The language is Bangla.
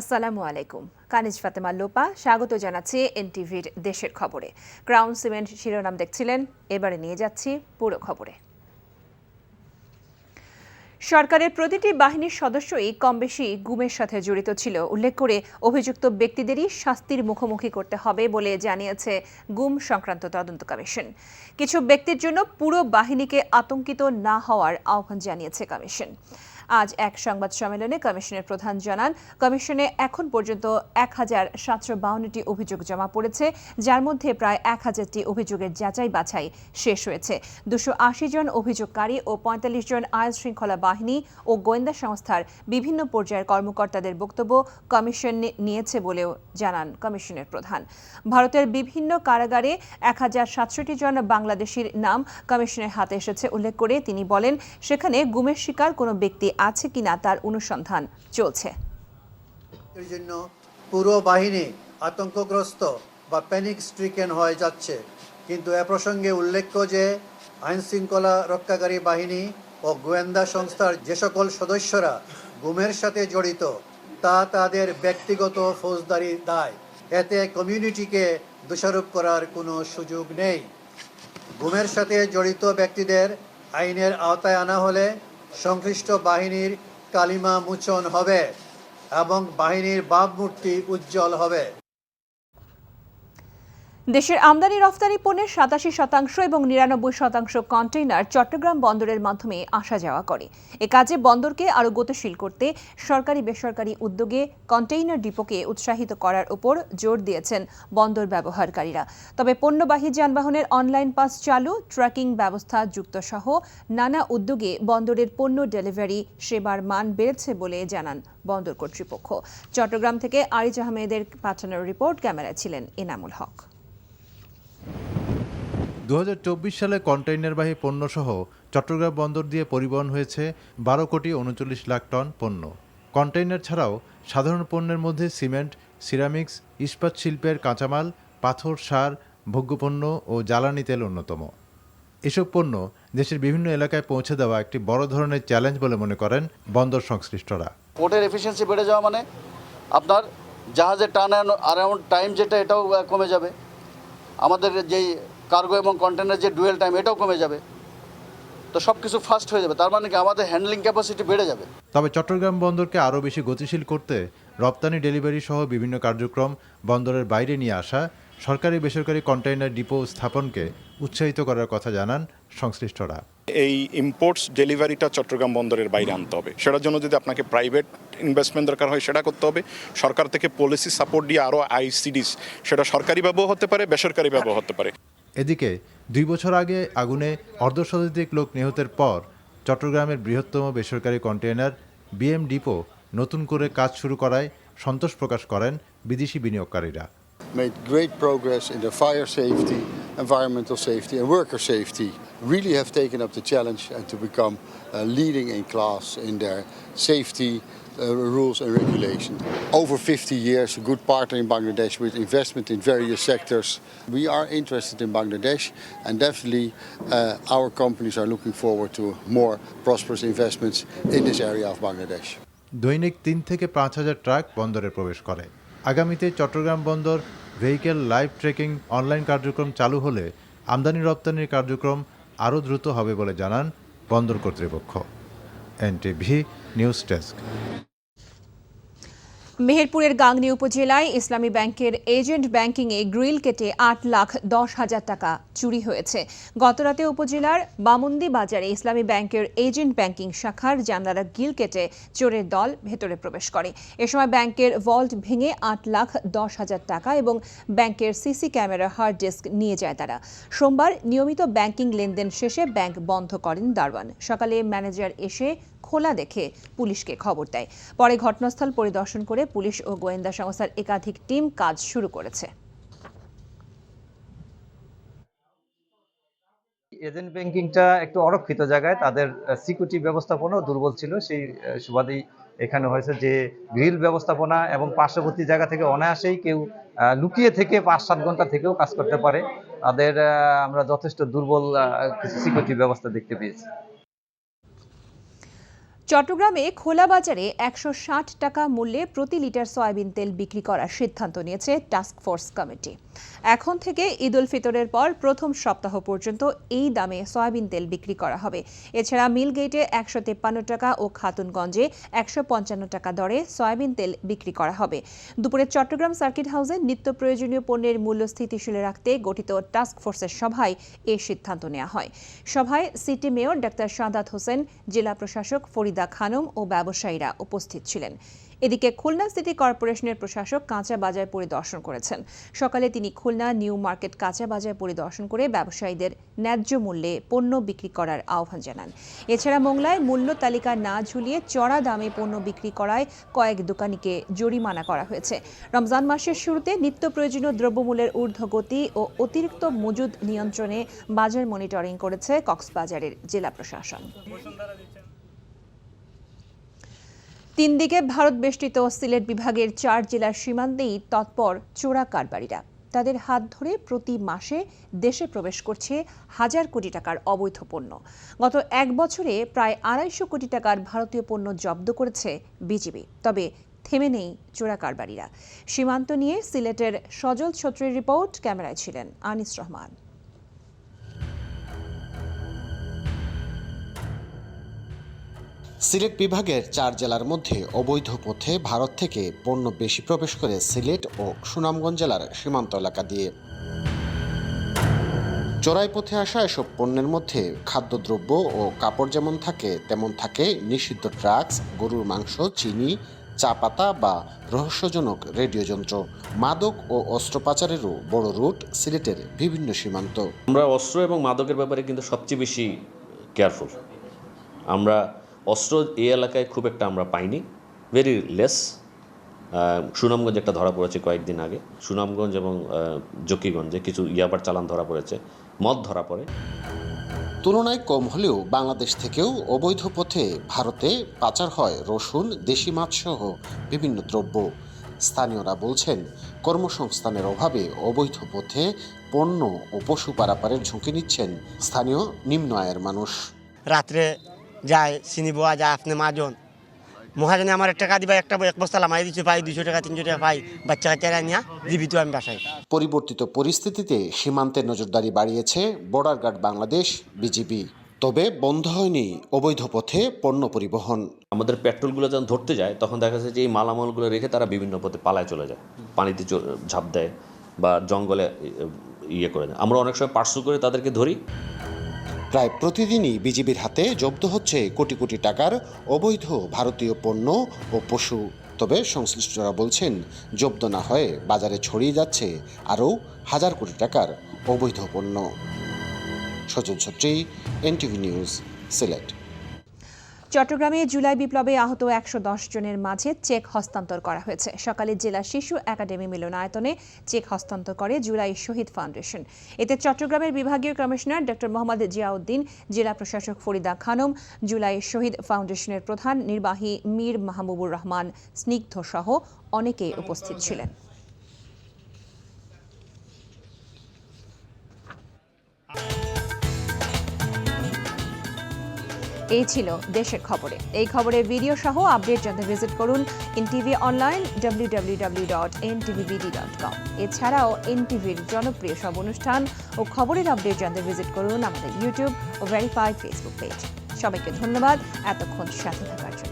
আসসালামু আলাইকুম। কানিজ ফাতেমা লোপা স্বাগত জানাচ্ছি এনটিভির দেশের খবরে। ক্রাউন সিমেন্ট শিরোনাম দেখছিলেন, এবারে নিয়ে যাচ্ছি পুরো খবরে। সরকারের প্রতিটি বাহিনীর সদস্যই কমবেশি গুমের সাথে জড়িত ছিল উল্লেখ করে অভিযুক্ত ব্যক্তিদেরই শাস্তির মুখোমুখি করতে হবে বলে জানিয়েছে গুম সংক্রান্ত তদন্ত কমিশন। কিছু ব্যক্তির জন্য পুরো বাহিনীকে আতঙ্কিত না হওয়ার আহ্বান জানিয়েছে কমিশন। আজ এক সংবাদ সম্মেলনে কমিশনের প্রধান জানান, কমিশনে এখন পর্যন্ত ১,৭৫২টি অভিযোগ জমা পড়েছে, যার মধ্যে প্রায় ১,০০০টি অভিযোগের যাচাই বাছাই শেষ হয়েছে। ২৮০ জন অভিযোগকারী ও ৪৫ জন আইন শৃঙ্খলা বাহিনী ও গোয়েন্দা সংস্থার বিভিন্ন পর্যায়ের কর্মকর্তাদের বক্তব্য কমিশন নিয়েছে বলেও জানান কমিশনের প্রধান। ভারতের বিভিন্ন কারাগারে ১,০৬৭ জন বাংলাদেশির নাম কমিশনের হাতে এসেছে উল্লেখ করে তিনি বলেন, সেখানে গুমের শিকার কোনো ব্যক্তি আছে কিনা তার অনুসন্ধান চলছে। এর জন্য পুরো বাহিনী আতঙ্কগ্রস্ত বা প্যানিক স্ট্রিকেন হয়ে যাচ্ছে, কিন্তু এ প্রসঙ্গে উল্লেখ্য যে আইন শৃঙ্খলা রক্ষাকারী বাহিনী ও গোয়েন্দা সংস্থার যে সকল সদস্যরা গুমের সাথে জড়িত তা তাদের ব্যক্তিগত ফৌজদারি দায়। এতে কমিউনিটিকে দোষারোপ করার কোনো সুযোগ নেই। গুমের সাথে জড়িত ব্যক্তিদের আইনের আওতায় আনা হলে সংশ্লিষ্ট বাহিনীর কালিমা মোচন হবে এবং বাহিনীর ভাবমূর্তি উজ্জ্বল হবে। দেশের আমদানি রফতানি পণ্যের ৮৭% এবং ৯৯% কন্টেইনার চট্টগ্রাম বন্দরের মাধ্যমে আসা যাওয়া করে। এ কাজে বন্দরকে আরও গতিশীল করতে সরকারি বেসরকারি উদ্যোগে কন্টেইনার ডিপোকে উৎসাহিত করার উপর জোর দিয়েছেন বন্দর ব্যবহারকারীরা। তবে পণ্যবাহী যানবাহনের অনলাইন পাস চালু, ট্র্যাকিং ব্যবস্থা যুক্ত সহ নানা উদ্যোগে বন্দরের পণ্য ডেলিভারি সেবার মান বেড়েছে বলে জানান বন্দর কর্তৃপক্ষ। চট্টগ্রাম থেকে আরিজ আহমেদের পাঠানোর রিপোর্ট, ক্যামেরায় ছিলেন এনামুল হক। ২০২৪ সালে কন্টেইনারবাহী পণ্যসহ চট্টগ্রাম বন্দর দিয়ে পরিবহন হয়েছে ১২,৩৯,০০,০০০ টন পণ্য। কন্টেইনার ছাড়াও সাধারণ পণ্যের মধ্যে সিমেন্ট, সিরামিক্স, ইস্পাত শিল্পের কাঁচামাল, পাথর, সার, ভোগ্যপণ্য ও জ্বালানি তেল অন্যতম। এসব পণ্য দেশের বিভিন্ন এলাকায় পৌঁছে দেওয়া একটি বড় ধরনের চ্যালেঞ্জ বলে মনে করেন বন্দর সংশ্লিষ্টরা। পোর্টের এফিসিয়েন্সি বেড়ে যাওয়া মানে আপনার জাহাজের টার্ন অ্যারাউন্ড টাইম যেটা, এটাও কমে যাবে। আমাদের যেই কার্গো এবং কন্টেনার যে ডুয়েল টাইম, এটাও কমে যাবে। তো সব কিছু ফাস্ট হয়ে যাবে, তার মানে কি আমাদের হ্যান্ডলিং ক্যাপাসিটি বেড়ে যাবে। তবে চট্টগ্রাম বন্দরকে আরও বেশি গতিশীল করতে রপ্তানি, ডেলিভারি সহ বিভিন্ন কার্যক্রম বন্দরের বাইরে নিয়ে আসা, সরকারি বেসরকারি কন্টেইনার ডিপো স্থাপনকে উৎসাহিত করার কথা জানান সংশ্লিষ্টরা। এই ইম্পোর্টস ডেলিভারিটা চট্টগ্রাম বন্দরের বাইরে আনতে হবে। সেটার জন্য যদি আপনাকে প্রাইভেট ইনভেস্টমেন্ট দরকার হয়, সেটা করতে হবে। সরকার থেকে পলিসি সাপোর্ট দিয়ে আরও আইসিডিস, সেটা সরকারিভাবেও হতে পারে, বেসরকারিভাবেও হতে পারে। এদিকে ২ বছর আগে আগুনে অর্ধশতাধিক লোক নিহতের পর চট্টগ্রামের বৃহত্তম বেসরকারি কন্টেইনার বিএম ডিপো নতুন করে কাজ শুরু করায় সন্তোষ প্রকাশ করেন বিদেশি বিনিয়োগকারীরা। Made great progress in the fire safety, environmental safety and worker safety. Really have taken up the challenge and to become leading in class in their safety rules and regulations. Over 50 years, a good partner in Bangladesh with investment in various sectors. We are interested in Bangladesh and definitely our companies are looking forward to more prosperous investments in this area of Bangladesh. দৈনিক ৩ থেকে ৫,০০০ ট্রাক বন্দরে প্রবেশ করে। আগামীতে চট্টগ্রাম বন্দর ভেহিকেল লাইভ ট্র্যাকিং অনলাইন কার্যক্রম চালু হলে আমদানি রপ্তানির কার্যক্রম আরও দ্রুত হবে বলে জানান বন্দর কর্তৃপক্ষ। NTV news desk. মেহেরপুরের গাংনী উপজেলায় ইসলামী ব্যাংকের এজেন্ট ব্যাংকিংয়ে গ্রিল কেটে 8,10,000 টাকা চুরি হয়েছে। গতরাতে উপজেলার বামন্দি বাজারে ইসলামী ব্যাংকের এজেন্ট ব্যাংকিং শাখার জানালার গ্রিল কেটে চোরের দল ভেতরে প্রবেশ করে। এ সময় ব্যাংকের ভল্ট ভেঙে 8,10,000 টাকা এবং ব্যাংকের সিসি ক্যামেরা হার্ড ডিস্ক নিয়ে যায় তারা। সোমবার নিয়মিত ব্যাংকিং লেনদেন শেষে ব্যাংক বন্ধ করেন দারোয়ান। সকালে ম্যানেজার এসে খোলা দেখে পুলিশকে খবর দেয়। পরে ঘটনাস্থল পরিদর্শন করে পুলিশ ও গোয়েন্দা সংস্থার একাধিক টিম কাজ শুরু করেছে। এজেন্ট ব্যাংকিংটা একটু অরক্ষিত জায়গায়, তাদের সিকিউরিটি ব্যবস্থাপনাও দুর্বল ছিল। সেই সুবাদেই এখানে হয়েছে যে গ্রিল ব্যবস্থাপনা এবং পার্শ্ববর্তী জায়গা থেকে অনায়াসেই কেউ লুকিয়ে থেকে ৫-৭ ঘন্টা থেকেও কাজ করতে পারে। তাদের আমরা যথেষ্ট দুর্বল কিছু সিকিউরিটি ব্যবস্থা দেখতে পেয়েছি। চট্টগ্রামে খোলা বাজারে 160 টাকা মূল্যে প্রতি লিটার সয়াবিন তেল বিক্রি করার সিদ্ধান্ত নিয়েছে টাস্কফোর্স কমিটি। এখন থেকে ঈদ উল ফিতরের পর প্রথম সপ্তাহ পর্যন্ত এই দামে সয়াবিন তেল বিক্রি করা হবে। এছাড়া মিলগেটে 153 টাকা ও খাতুনগঞ্জে 155 টাকা দরে সয়াবিন তেল বিক্রি করা হবে। দুপুরে চট্টগ্রাম সার্কিট হাউসে নিত্য প্রয়োজনীয় পণ্যের মূল্য স্থিতিশীল রাখতে গঠিত টাস্কফোর্সের সভায় এই সিদ্ধান্ত নেওয়া হয়। সভায় city mayor doctor Sadat Hossain, জেলা প্রশাসক ফরিদা খানম ও ব্যবসায়ীরা উপস্থিত ছিলেন। এদিকে খুলনা সিটি কর্পোরেশনের প্রশাসক কাঁচা বাজার পরিদর্শন করেছেন। সকালে তিনি খুলনা নিউ মার্কেট কাঁচা বাজার পরিদর্শন করে ব্যবসায়ীদের ন্যায্য মূল্যে পণ্য বিক্রি করার আহ্বান জানান। এছাড়া মোংলায় মূল্য তালিকা না ঝুলিয়ে চড়া দামে পণ্য বিক্রি করায় কয়েক দোকানিকে জরিমানা করা হয়েছে। রমজান মাসের শুরুতে নিত্য প্রয়োজনীয় দ্রব্যমূল্যের ঊর্ধ্বগতি ও অতিরিক্ত মজুদ নিয়ন্ত্রণে বাজার মনিটরিং করেছে কক্সবাজারের জেলা প্রশাসন। তিন দিকে ভারত বেষ্টিত সিলেট বিভাগের 4 জেলার সীমান্তেই তৎপর চোরা কারবারিরা। তাদের হাত ধরে প্রতি মাসে দেশে প্রবেশ করছে হাজার কোটি টাকার অবৈধ পণ্য। গত এক বছরে প্রায় 250 কোটি টাকার ভারতীয় পণ্য জব্দ করেছে বিজিবি। তবে থেমে নেই চোরা কারবারিরা। সীমান্ত নিয়ে সিলেটের সজল ছত্রের রিপোর্ট, ক্যামেরায় ছিলেন আনিস রহমান। সিলেট বিভাগের 4 জেলার মধ্যে অবৈধ পথে ভারত থেকে পণ্য বেশি প্রবেশ করে সিলেট ও সুনামগঞ্জ জেলার সীমান্ত এলাকা দিয়ে। চোরাই পথে আসা এসব পণ্যের মধ্যে খাদ্যদ্রব্য ও কাপড় যেমন থাকে তেমন থাকে নিষিদ্ধ ড্রাগস, গরুর মাংস, চিনি, চা পাতা বা রহস্যজনক রেডিও যন্ত্র। মাদক ও অস্ত্র পাচারেরও বড় রুট সিলেটের বিভিন্ন সীমান্ত। আমরা অস্ত্র এবং মাদকের ব্যাপারে কিন্তু সবচেয়ে বেশি কেয়ারফুল। আমরা অস্ত্র এই এলাকায় খুব একটা আমরা পাইনি, ভেরি লেস। সুনামগঞ্জ একটা ধরা পড়েছে কয়েকদিন আগে, সুনামগঞ্জ এবং জকিগঞ্জে কিছু ইয়াবার চালান ধরা পড়েছে, মদ ধরা পড়ে। তুলনায় কম হলেও বাংলাদেশ থেকেও অবৈধ পথে ভারতে পাচার হয় রসুন, দেশি মাছ সহ বিভিন্ন দ্রব্য। স্থানীয়রা বলছেন, কর্মসংস্থানের অভাবে অবৈধ পথে পণ্য ও পশু পারাপারের ঝুঁকি নিচ্ছেন স্থানীয় নিম্ন আয়ের মানুষ। রাত্রে যায় চিনি বোয়া যায় আপনি মাজন মহাজনে আমার টাকা দিবা, এক বস্তা লামাই দিচ্ছে, পাই 200 টাকা 300 টাকা পাই, বাচ্চা কাচ্চারা নিয়ে জীবিত আমি বাসায়। পরিবর্তিত পরিস্থিতিতে সীমান্তে নজরদারি বাড়িয়েছে বর্ডার গার্ড বাংলাদেশ, বিজিবি। তবে বন্ধ হয়নি অবৈধ পথে পণ্য পরিবহন। আমাদের পেট্রোলগুলো যখন ধরতে যায় তখন দেখা যাচ্ছে যে এই মালামালগুলো রেখে তারা বিভিন্ন পথে পালায় চলে যায়, পানিতে ঝাঁপ দেয় বা জঙ্গলে ইয়ে করে দেয়। আমরা অনেক সময় পার্সু করে তাদেরকে ধরি। প্রায় প্রতিদিনই বিজিবির হাতে জব্দ হচ্ছে কোটি কোটি টাকার অবৈধ ভারতীয় পণ্য ও পশু। তবে সংশ্লিষ্টরা বলছেন, জব্দ না হয়ে বাজারে ছড়িয়ে যাচ্ছে আরও হাজার কোটি টাকার অবৈধ পণ্য। সজল ছত্রী, এনটিভি নিউজ, সিলেট। চট্টগ্রামে জুলাই বিপ্লবে আহত 110 জনের মাঝে চেক হস্তান্তর করা হয়েছে। সকালে জেলা শিশু একাডেমি মিলনায়তনে চেক হস্তান্তর করে জুলাই শহীদ ফাউন্ডেশন। এতে চট্টগ্রামের বিভাগীয় কমিশনার ডক্টর মোহাম্মদ জিয়াউদ্দিন, জেলা প্রশাসক ফরিদা খানম, জুলাই শহীদ ফাউন্ডেশনের প্রধান নির্বাহী মীর মাহবুবুর রহমান স্নিগ্ধ সহ অনেকেই উপস্থিত ছিলেন। এই ছিল দেশের খবরে। এই খবরের ভিডিও সহ আপডেট জানতে ভিজিট করুন এনটিভি অনলাইন www.ntvbd.com। এছাড়াও এনটিভির জনপ্রিয় সব অনুষ্ঠান ও খবরের আপডেট জানতে ভিজিট করুন আমাদের ইউটিউব ও ভেরিফাইড ফেসবুক পেজ। সবাইকে ধন্যবাদ এতক্ষণ সাথে থাকার জন্য।